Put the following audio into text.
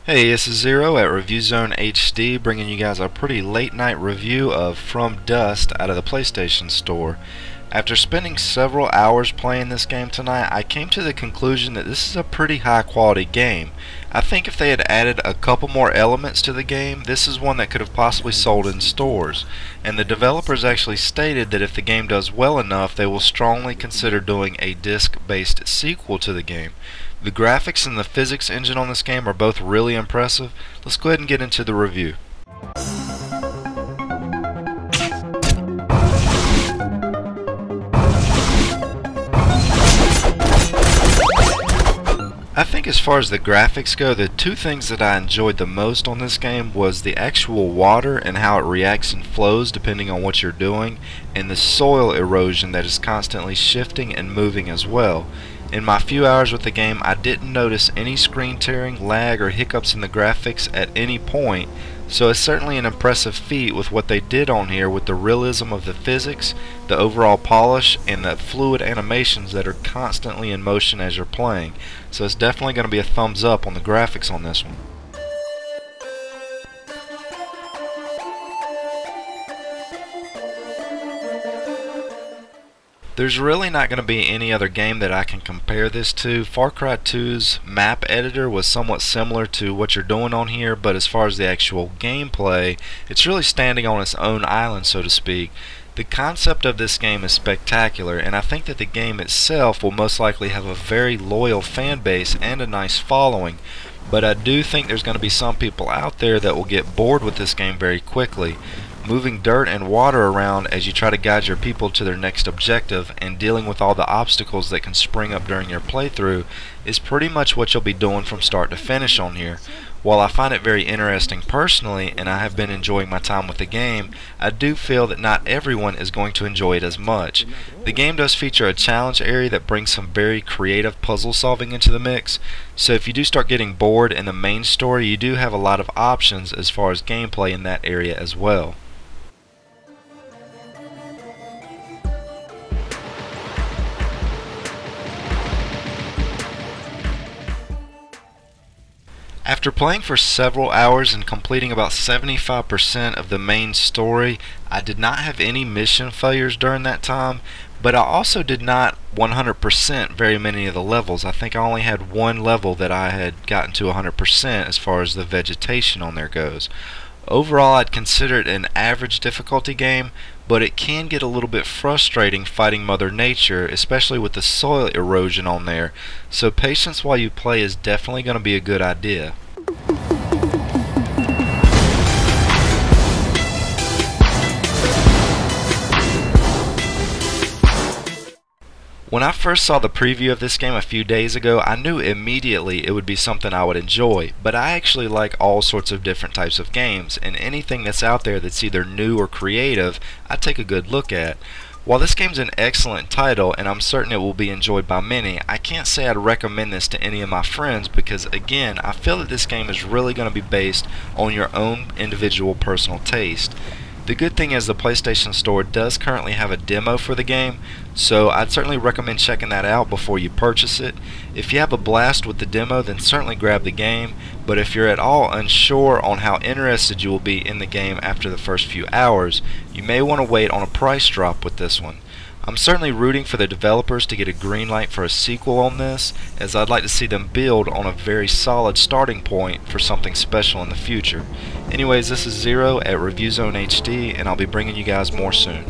Hey, this is Zero at ReviewZoneHD, bringing you guys a pretty late night review of From Dust out of the PlayStation Store. After spending several hours playing this game tonight, I came to the conclusion that this is a pretty high quality game. I think if they had added a couple more elements to the game, this is one that could have possibly sold in stores. And the developers actually stated that if the game does well enough, they will strongly consider doing a disc-based sequel to the game. The graphics and the physics engine on this game are both really impressive. Let's go ahead and get into the review. I think as far as the graphics go, the two things that I enjoyed the most on this game was the actual water and how it reacts and flows depending on what you're doing, and the soil erosion that is constantly shifting and moving as well. In my few hours with the game, I didn't notice any screen tearing, lag, or hiccups in the graphics at any point, so it's certainly an impressive feat with what they did on here with the realism of the physics, the overall polish, and the fluid animations that are constantly in motion as you're playing. So it's definitely going to be a thumbs up on the graphics on this one. There's really not going to be any other game that I can compare this to. Far Cry 2's map editor was somewhat similar to what you're doing on here, but as far as the actual gameplay, it's really standing on its own island, so to speak. The concept of this game is spectacular, and I think that the game itself will most likely have a very loyal fan base and a nice following. But I do think there's going to be some people out there that will get bored with this game very quickly. Moving dirt and water around as you try to guide your people to their next objective and dealing with all the obstacles that can spring up during your playthrough is pretty much what you'll be doing from start to finish on here. While I find it very interesting personally, and I have been enjoying my time with the game, I do feel that not everyone is going to enjoy it as much. The game does feature a challenge area that brings some very creative puzzle solving into the mix, so if you do start getting bored in the main story, you do have a lot of options as far as gameplay in that area as well. After playing for several hours and completing about 75% of the main story, I did not have any mission failures during that time, but I also did not 100% very many of the levels. I think I only had one level that I had gotten to 100% as far as the vegetation on there goes. Overall, I'd consider it an average difficulty game, but it can get a little bit frustrating fighting Mother Nature, especially with the soil erosion on there, so patience while you play is definitely going to be a good idea. When I first saw the preview of this game a few days ago, I knew immediately it would be something I would enjoy, but I actually like all sorts of different types of games, and anything that's out there that's either new or creative, I take a good look at. While this game's an excellent title, and I'm certain it will be enjoyed by many, I can't say I'd recommend this to any of my friends because, again, I feel that this game is really going to be based on your own individual personal taste. The good thing is the PlayStation Store does currently have a demo for the game, so I'd certainly recommend checking that out before you purchase it. If you have a blast with the demo, then certainly grab the game, but if you're at all unsure on how interested you will be in the game after the first few hours, you may want to wait on a price drop with this one. I'm certainly rooting for the developers to get a green light for a sequel on this, as I'd like to see them build on a very solid starting point for something special in the future. Anyways, this is Zero at ReviewZoneHD, and I'll be bringing you guys more soon.